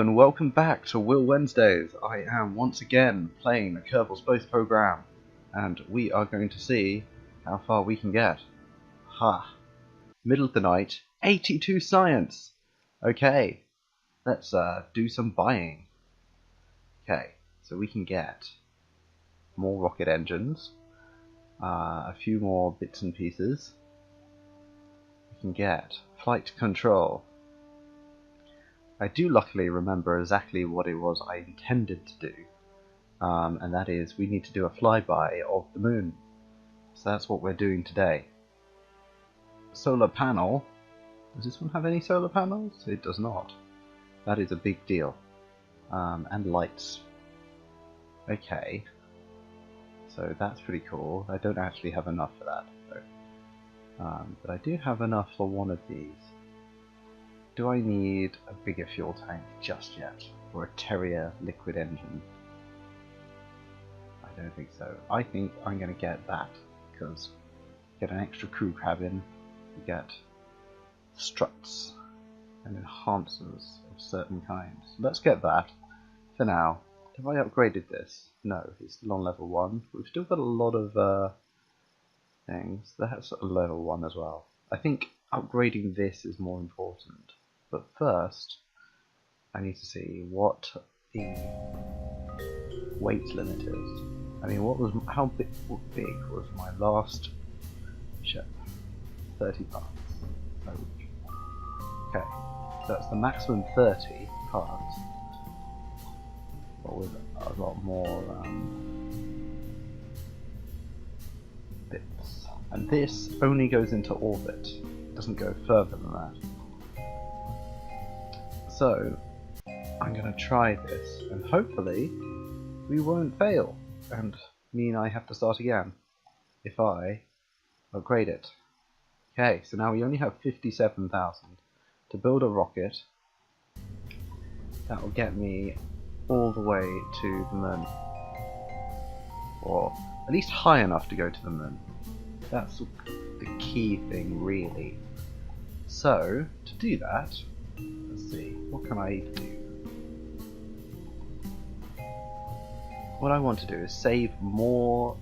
and welcome back to Will Wednesdays. I am once again playing the Kerbal Space program, and we are going to see how far we can get. Ha! Middle of the night, 82 science! Okay, let's do some buying. Okay, so we can get more rocket engines, a few more bits and pieces. We can get flight control. I do luckily remember exactly what it was I intended to do, and that is we need to do a flyby of the moon. So that's what we're doing today. Solar panel. Does this one have any solar panels? It does not. That is a big deal. And lights. Okay. So that's pretty cool. I don't actually have enough for that, though. But I do have enough for one of these. Do I need a bigger fuel tank just yet? Or a Terrier liquid engine? I don't think so. I think I'm going to get that, because you get an extra crew cabin, you get struts and enhancers of certain kinds. Let's get that for now. Have I upgraded this? No, it's still on level 1. We've still got a lot of things. That's a level 1 as well. I think upgrading this is more important. But first, I need to see what the weight limit is. I mean, how big was my last ship? 30 parts. Okay, so that's the maximum 30 parts, but with a lot more bits. And this only goes into orbit. It doesn't go further than that. So, I'm going to try this, and hopefully we won't fail, and mean I have to start again, if I upgrade it. Okay, so now we only have 57,000 to build a rocket. That will get me all the way to the moon, or at least high enough to go to the moon. That's the key thing, really. So, to do that, let's see, what can I do? What I want to do is save more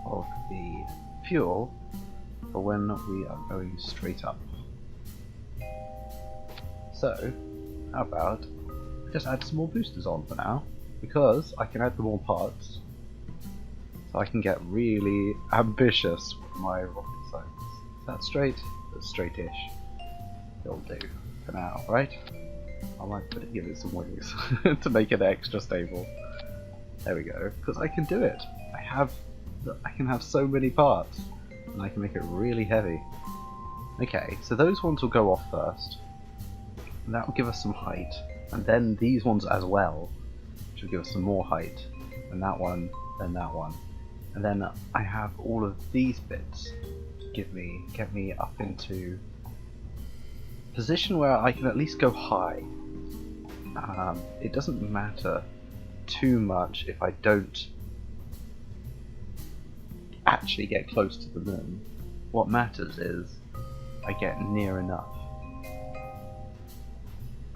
of the fuel for when we are going straight up. So, how about just add some more boosters on for now, because I can add the more parts, so I can get really ambitious with my rocket science. Is that straight? That's straight-ish. It'll do for now, right? I might give it some wings to make it extra stable. There we go, because I can do it. I can have so many parts, and I can make it really heavy. Okay, so those ones will go off first, and that will give us some height, and then these ones as well, which will give us some more height, and that one, then that one, and then I have all of these bits to get me up into position where I can at least go high. It doesn't matter too much if I don't actually get close to the moon. What matters is I get near enough.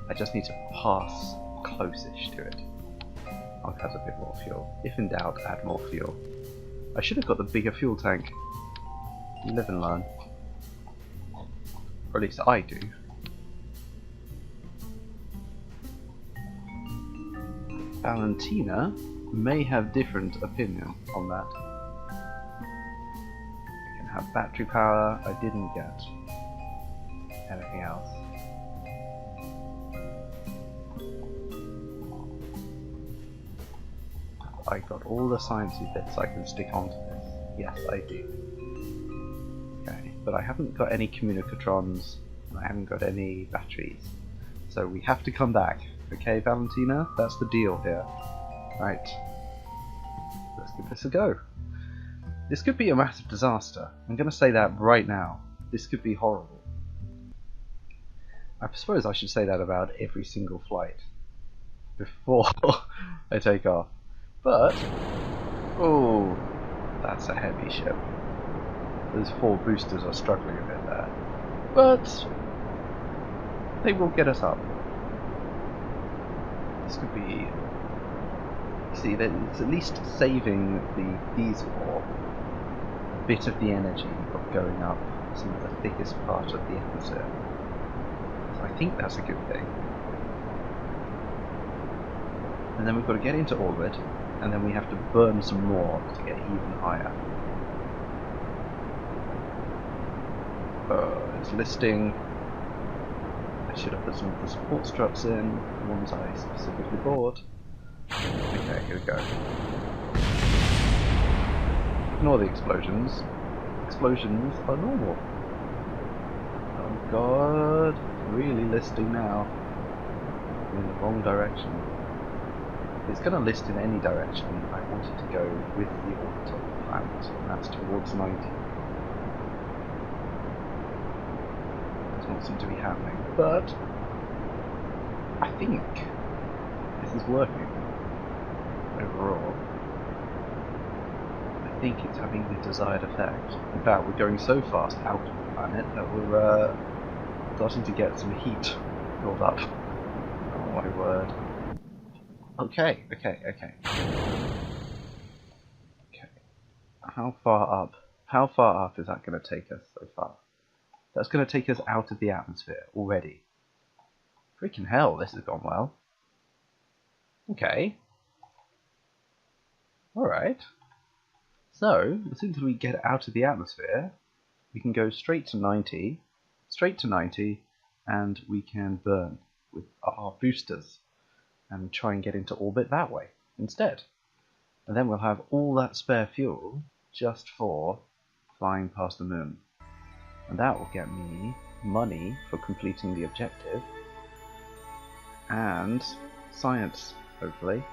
I just need to pass close-ish to it. I'll add a bit more fuel. If in doubt, add more fuel. I should have got the bigger fuel tank. You live and learn. Or at least I do. Valentina may have different opinion on that. I can have battery power. I didn't get anything else. I got all the sciencey bits I can stick onto this. Yes, I do. Okay, but I haven't got any communicatrons, and I haven't got any batteries. So we have to come back. Okay, Valentina? That's the deal here. Right. Let's give this a go. This could be a massive disaster. I'm going to say that right now. This could be horrible. I suppose I should say that about every single flight before I take off. But, oh, that's a heavy ship. Those 4 boosters are struggling a bit there. But they will get us up. This could be... See, that it's at least saving the diesel a bit of the energy of going up some of the thickest part of the atmosphere. So I think that's a good thing. And then we've got to get into orbit, and then we have to burn some more to get even higher. It's listing. I should have put some of the support struts in, the ones I specifically bought. Okay, here we go. Ignore the explosions. Explosions are normal. Oh god, really listing now. In the wrong direction. It's going to list in any direction. I wanted to go with the orbit of the planet, and that's towards 90. Does not seem to be happening, but I think this is working overall. I think it's having the desired effect. In fact, we're going so fast out of the planet that we're starting to get some heat build up. Oh my word. Okay. How far up? How far up is that going to take us so far? That's going to take us out of the atmosphere already. Freaking hell, this has gone well. Okay. Alright. So, as soon as we get out of the atmosphere, we can go straight to 90, and we can burn with our boosters. And try and get into orbit that way instead. And then we'll have all that spare fuel just for flying past the moon. And that will get me money for completing the objective. And science, hopefully.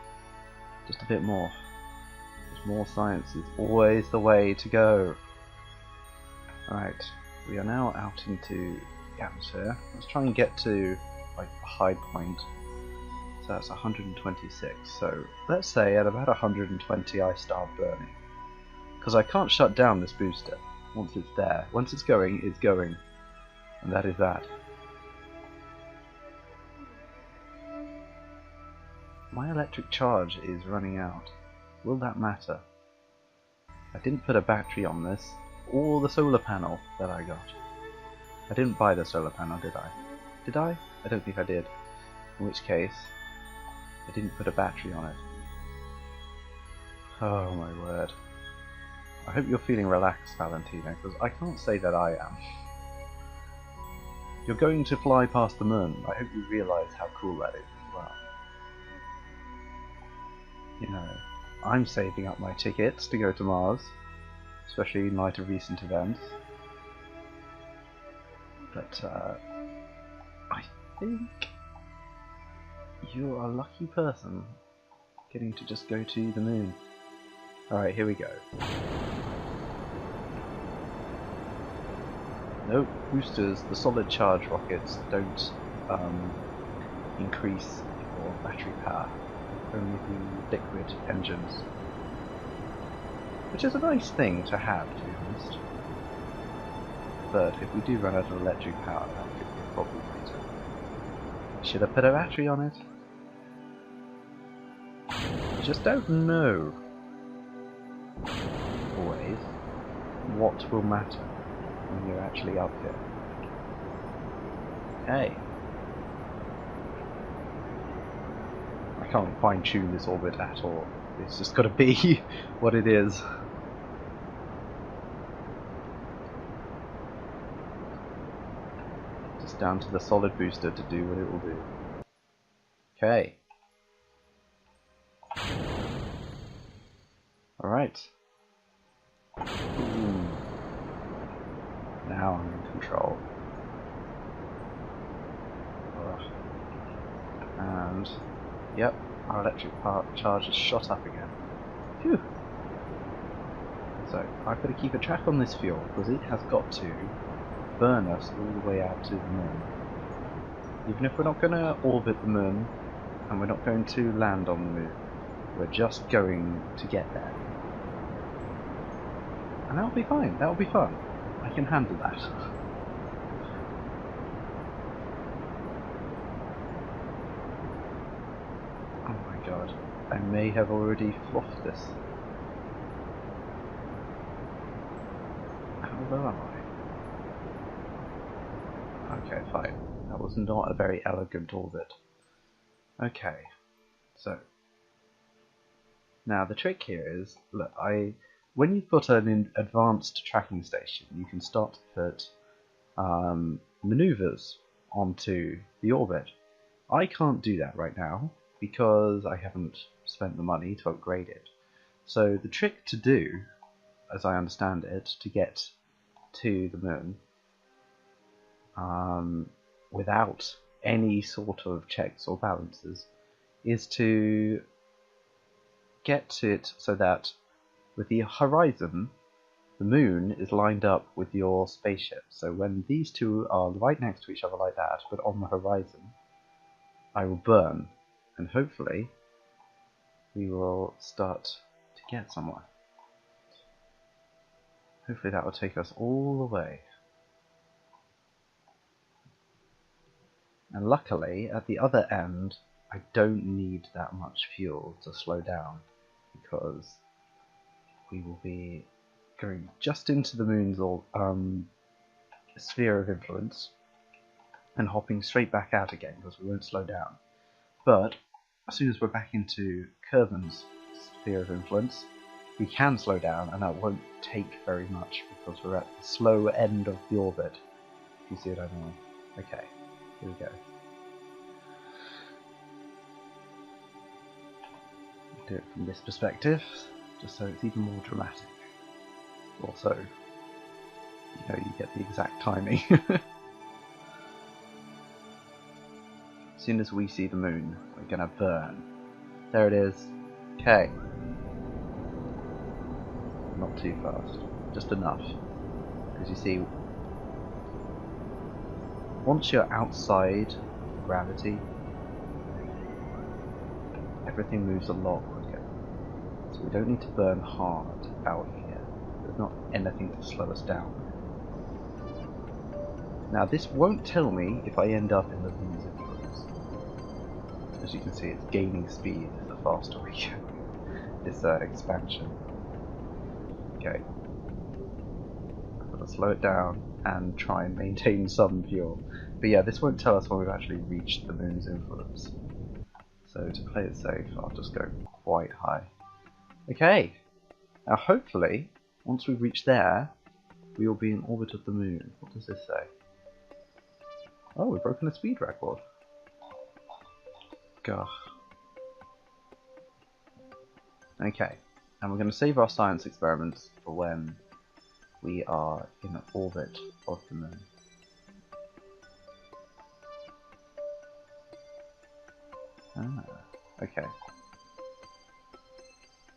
Just a bit more. Because more science is always the way to go. Alright, we are now out into the atmosphere. Let's try and get to like a high point. So that's 126, so let's say at about 120 I start burning. Because I can't shut down this booster once it's there. Once it's going, it's going. And that is that. My electric charge is running out. Will that matter? I didn't put a battery on this, or the solar panel that I got. I didn't buy the solar panel, did I? Did I? I don't think I did. In which case, I didn't put a battery on it. Oh my word. I hope you're feeling relaxed, Valentina, because I can't say that I am. You're going to fly past the moon. I hope you realise how cool that is as well. You know, I'm saving up my tickets to go to Mars, especially in light of recent events. But, I think you're a lucky person getting to just go to the moon. Alright, here we go. No boosters, the solid charge rockets don't increase your battery power, only the liquid engines. Which is a nice thing to have, to be honest. But if we do run out of electric power, that could be a problem later. Should I put a battery on it? Just don't know always what will matter when you're actually up here. Okay. I can't fine tune this orbit at all. It's just gotta be what it is. Just down to the solid booster to do what it will do. Okay. Alright. Now I'm in control. Ugh. And, yep, our electric charge has shot up again. Phew! So, I've got to keep a track on this fuel, because it has got to burn us all the way out to the moon. Even if we're not going to orbit the moon, and we're not going to land on the moon, we're just going to get there. And that'll be fine, that'll be fun. I can handle that. may have already fluffed this. How low am I? Okay, fine. That was not a very elegant orbit. Okay, so now the trick here is, look, when you've got an advanced tracking station, you can start to put maneuvers onto the orbit. I can't do that right now because I haven't spent the money to upgrade it. So the trick to do, as I understand it, to get to the moon without any sort of checks or balances is to get it so that with the horizon, the moon is lined up with your spaceship. So when these two are right next to each other like that, but on the horizon, I will burn, and hopefully we will start to get somewhere. Hopefully that will take us all the way. And luckily, at the other end, I don't need that much fuel to slow down, because we will be going just into the moon's sphere of influence and hopping straight back out again because we won't slow down. But as soon as we're back into Kerbin's sphere of influence, we can slow down, and that won't take very much because we're at the slow end of the orbit. You see what I mean? Okay, here we go. Do it from this perspective, just so it's even more dramatic. Also, you get the exact timing. As soon as we see the moon, we're gonna burn. There it is. Okay. Not too fast, just enough. Because you see, once you're outside gravity, everything moves a lot quicker. So we don't need to burn hard out here. There's not anything to slow us down. Now this won't tell me if I end up in the moon's influence. As you can see, it's gaining speed the faster we go. This expansion. Okay. I'm gonna slow it down and try and maintain some fuel. But yeah, this won't tell us when we've actually reached the moon's influence. So to play it safe, I'll just go quite high. Okay, now hopefully, once we reach there, we will be in orbit of the moon. What does this say? Oh, we've broken a speed record. Gah. Okay, and we're going to save our science experiments for when we are in orbit of the moon. Ah, okay.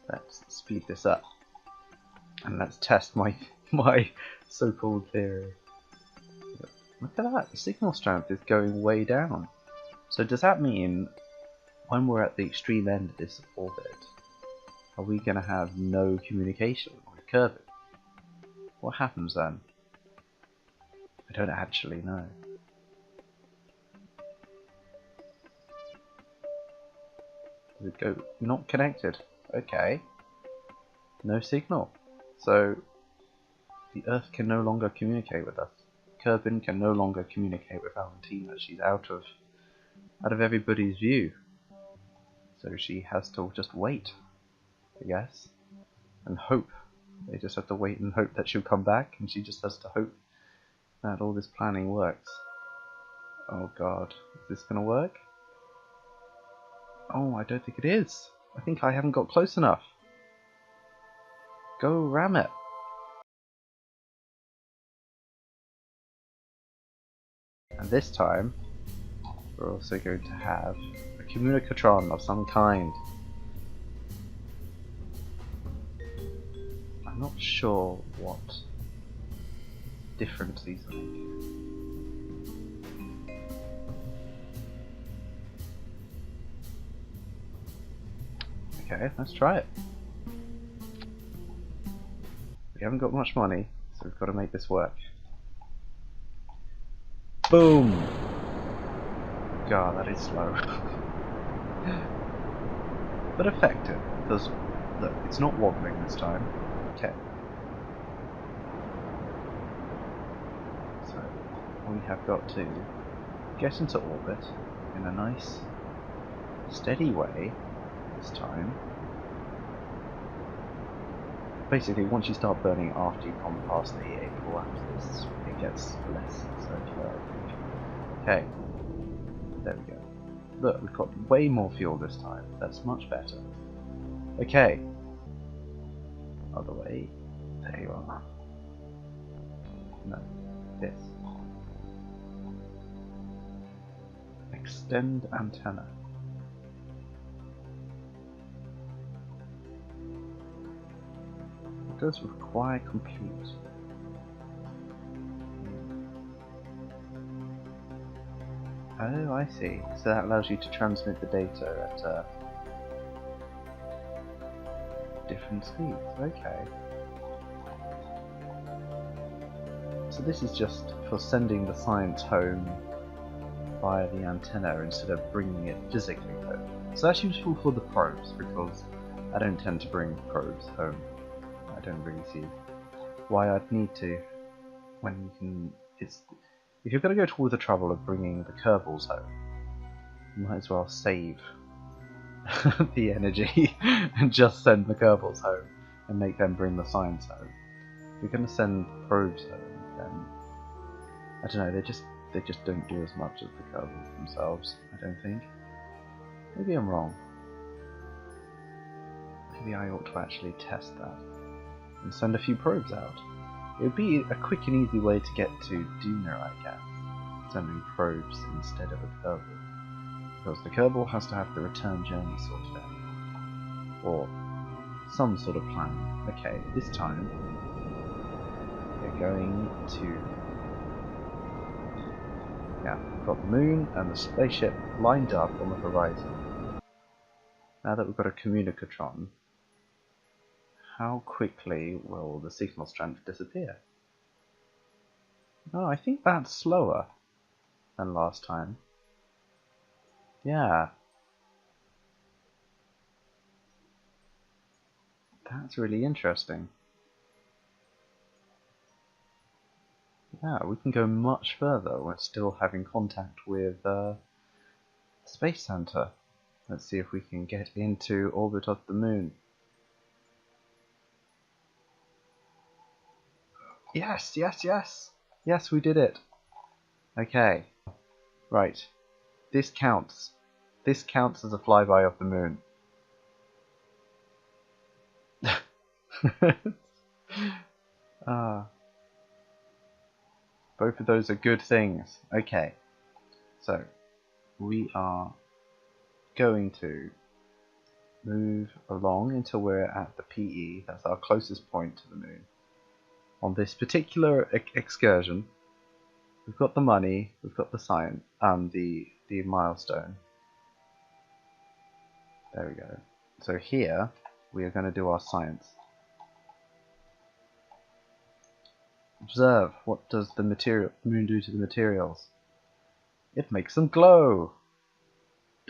Let's speed this up. And let's test my so-called theory. Look at that, the signal strength is going way down. So does that mean when we're at the extreme end of this orbit, are we going to have no communication with Kerbal? What happens then? I don't actually know. Does it go not connected? Okay. No signal. So the Earth can no longer communicate with us. Kerbin can no longer communicate with Valentina. She's out of everybody's view. So she has to just wait, I guess, and hope. They just have to wait and hope that she'll come back, and she just has to hope that all this planning works. Oh god, is this gonna work? Oh, I don't think it is. I think I haven't got close enough. Go ram it. And this time, we're also going to have a communicatron of some kind. I'm not sure what difference these make. Okay, let's try it. We haven't got much money, so we've got to make this work. Boom! God, that is slow. but effective, because, look, it's not wobbling this time. Okay. So, we have got to get into orbit in a nice, steady way this time. Basically, once you start burning after you come past the equal axis, it gets less circular, I think. Okay, there we go. Look, we've got way more fuel this time. That's much better. Okay. Other way. There you are. No, this. Extend antenna. It does require compute. Oh, I see. So that allows you to transmit the data at different speeds. Okay. So this is just for sending the science home via the antenna instead of bringing it physically home. So that's useful for the probes, because I don't tend to bring probes home. I don't really see why I'd need to, when you can... If you're going to go to all the trouble of bringing the Kerbals home, you might as well save the energy and just send the Kerbals home and make them bring the science home. If you're going to send probes home, then I don't know, they just don't do as much as the Kerbals themselves, I don't think. Maybe I'm wrong. Maybe I ought to actually test that and send a few probes out. It would be a quick and easy way to get to Duna, I guess, sending probes instead of a Kerbal. Because the Kerbal has to have the return journey sorted out. Or some sort of plan. Okay, this time we're going to... Yeah, we've got the moon and the spaceship lined up on the horizon. Now that we've got a communicatron, how quickly will the signal strength disappear? Oh, I think that's slower than last time. Yeah. That's really interesting. Yeah, we can go much further. We're still having contact with the Space Center. Let's see if we can get into orbit of the moon. Yes, yes, yes! Yes, we did it! Okay. Right. This counts. This counts as a flyby of the moon. Both of those are good things. Okay. So, we are going to move along until we're at the PE. That's our closest point to the moon. On this particular excursion, we've got the money, we've got the science, the milestone. There we go. So here, we are going to do our science. Observe, what does the moon do to the materials? It makes them glow!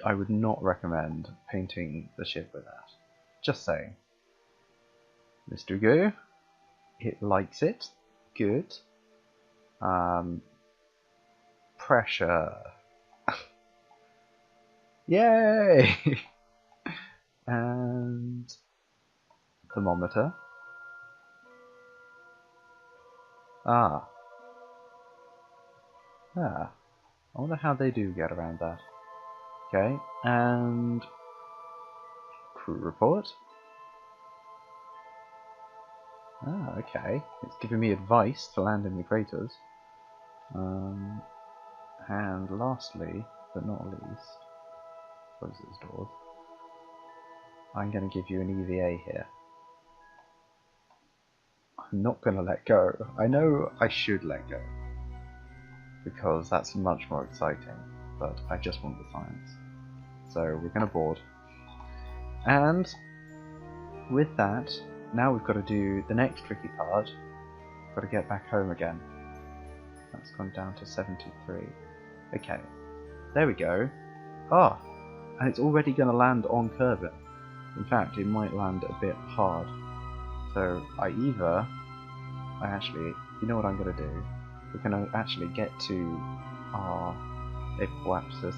I would not recommend painting the ship with that. Just saying. Mr. Go, it likes it. Good. Pressure. Yay! And thermometer. Ah. I wonder how they do get around that. Okay, and crew report. Okay. It's giving me advice to land in the craters. And lastly, but not least, close those doors. I'm going to give you an EVA here. I'm not going to let go. I know I should let go, because that's much more exciting, but I just want the science. So we're going to board. And with that, now we've got to do the next tricky part. We've got to get back home again. That's gone down to 73. Okay, there we go. Ah, and it's already going to land on Kerbal. In fact, it might land a bit hard. So I actually, you know what I'm going to do? We're going to actually get to our apoapsis,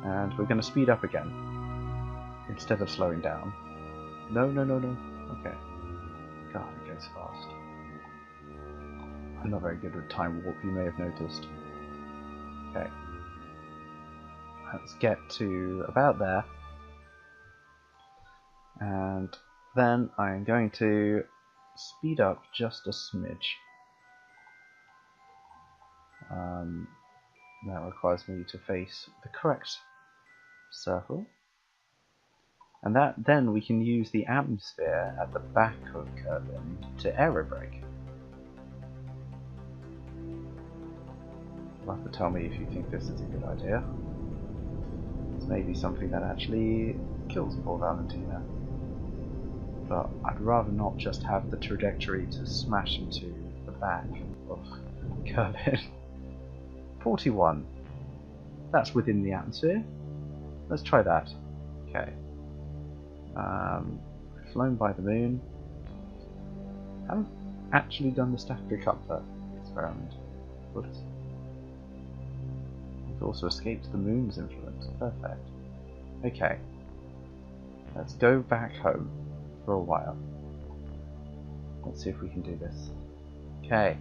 and we're going to speed up again instead of slowing down. No, no, no, no. Okay. God, it goes fast. I'm not very good with time warp, you may have noticed. Okay. Let's get to about there. And then I'm going to speed up just a smidge. That requires me to face the correct circle. And then we can use the atmosphere at the back of Kerbal to aerobrake. You'll have to tell me if you think this is a good idea. This may be something that actually kills poor Valentina. But I'd rather not just have the trajectory to smash into the back of Kerbal. 41. That's within the atmosphere. Let's try that. Okay. Flown by the moon. Haven't actually done the statutory coupler experiment. Whoops. We've also escaped the moon's influence. Perfect. Okay. Let's go back home for a while. Let's see if we can do this. Okay.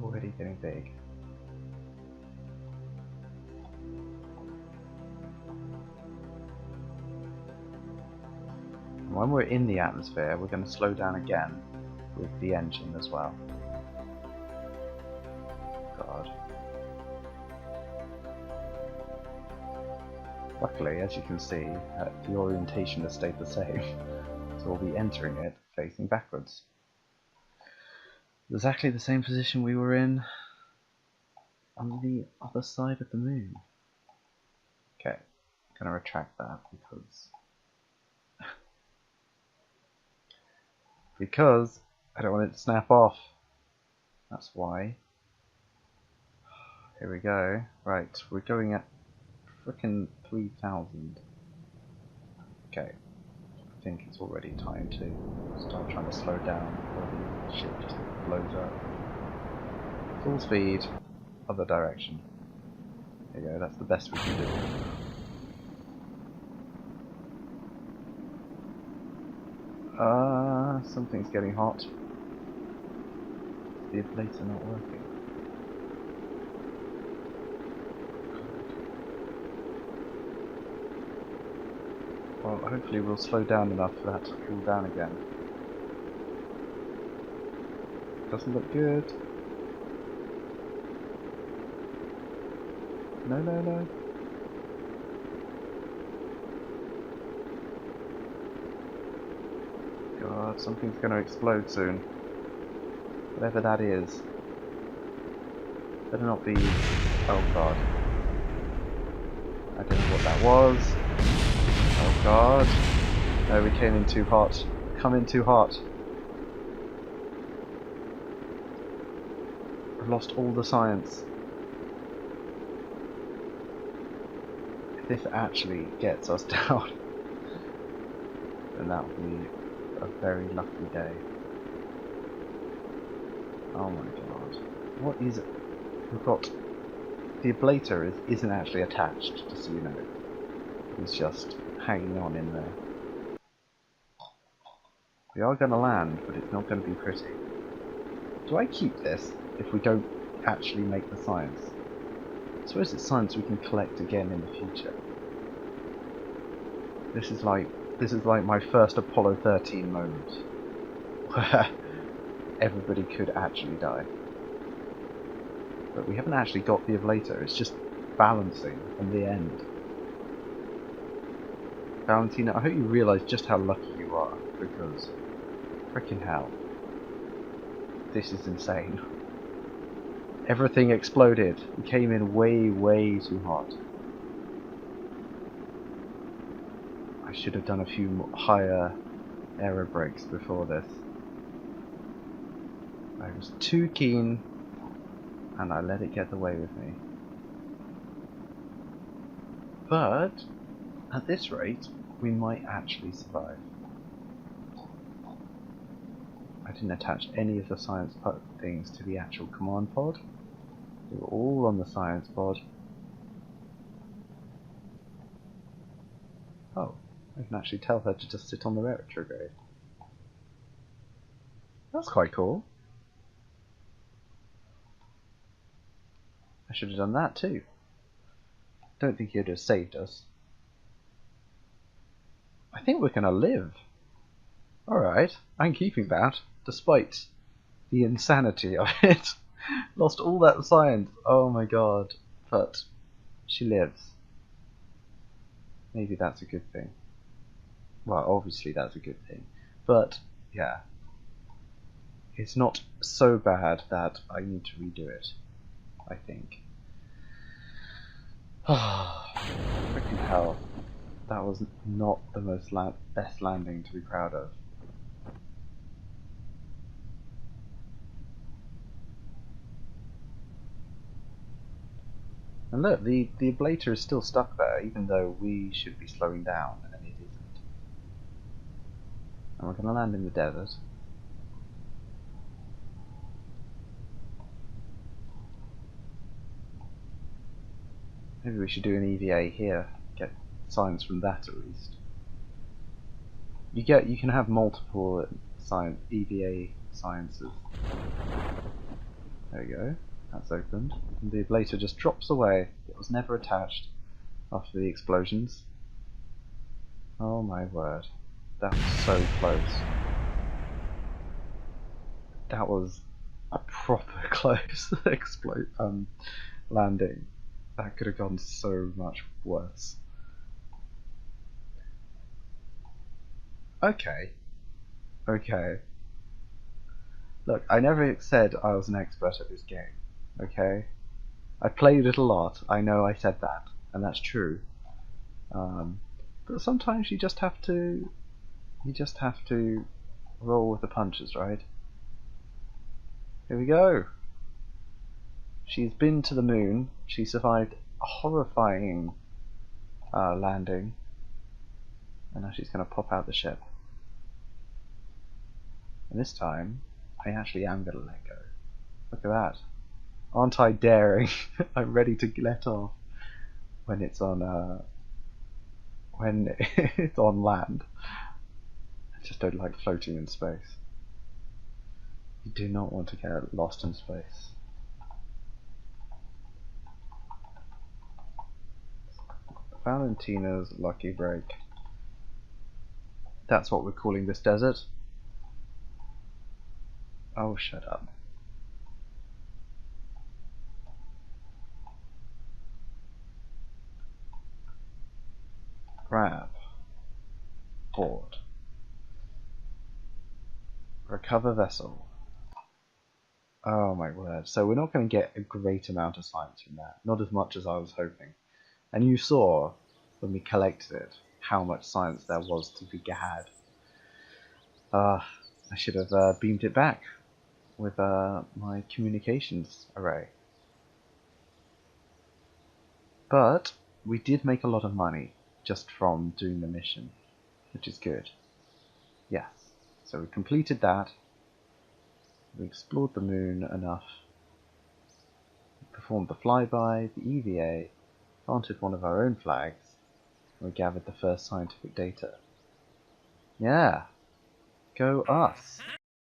Already getting big. When we're in the atmosphere, we're going to slow down again with the engine as well. God. Luckily, as you can see, the orientation has stayed the same, so we'll be entering it facing backwards. Exactly the same position we were in on the other side of the moon. Okay, I'm going to retract that because I don't want it to snap off. That's why. Here we go. Right, we're going at frickin' 3,000. Okay, I think it's already time to start trying to slow down before the ship just blows up. Full speed, other direction. There you go, that's the best we can do. Something's getting hot. The ablator not working. Well, hopefully we'll slow down enough for that to cool down again. Doesn't look good. No, no, no. God, something's going to explode soon. Whatever that is. Better not be... Oh God. I don't know what that was. Oh God. No, we came in too hot. Come in too hot. I've lost all the science. If this actually gets us down, then that will be a very lucky day. Oh my God. What is it? We've got... The ablator isn't actually attached, just so you know. It's just hanging on in there. We are going to land, but it's not going to be pretty. Do I keep this if we don't actually make the science? I suppose it's science we can collect again in the future. This is like my first Apollo 13 moment, where everybody could actually die. But we haven't actually got the ablator, it's just balancing on the end. Valentina, I hope you realise just how lucky you are, because frickin' hell. This is insane. Everything exploded. We came in way, way too hot. I should have done a few higher aerobrakes before this. I was too keen and I let it get the way with me. But at this rate, we might actually survive. I didn't attach any of the science things to the actual command pod. They were all on the science pod. Oh, I can actually tell her to just sit on the retrograde. That's quite cool. I should have done that too. Don't think he'd have saved us. I think we're gonna live. Alright, I'm keeping that, despite the insanity of it. Lost all that science, oh my god. But she lives. Maybe that's a good thing. Well, obviously that's a good thing. But, yeah. It's not so bad that I need to redo it, I think. Freaking hell. That was not the most best landing to be proud of. And look, the ablator is still stuck there, even though we should be slowing down, and it isn't. And we're going to land in the desert. Maybe we should do an EVA here, get science from that at least. You can have multiple EVA sciences. There we go. That's opened. And the ablator just drops away. It was never attached after the explosions. Oh my word. That was so close. That was a proper close landing. That could have gone so much worse. Okay. Okay. Look, I never said I was an expert at this game. Okay? I played it a lot. I know I said that, and that's true. But sometimes you just have to roll with the punches, right? Here we go. She's been to the moon. She survived a horrifying landing, and now she's going to pop out the ship. And this time, I actually am going to let go. Look at that. Aren't I daring? I'm ready to let off when it's on land. I just don't like floating in space. You do not want to get lost in space. Valentina's lucky break. That's what we're calling this desert. Oh, shut up. Grab. Board. Recover vessel. Oh my word. So we're not going to get a great amount of science from that. Not as much as I was hoping. And you saw, when we collected it, how much science there was to be had. I should have beamed it back with my communications array. But we did make a lot of money just from doing the mission, which is good. Yes, so we completed that. We explored the moon enough. We performed the flyby, the EVA, planted one of our own flags, and we gathered the first scientific data. Yeah, go us!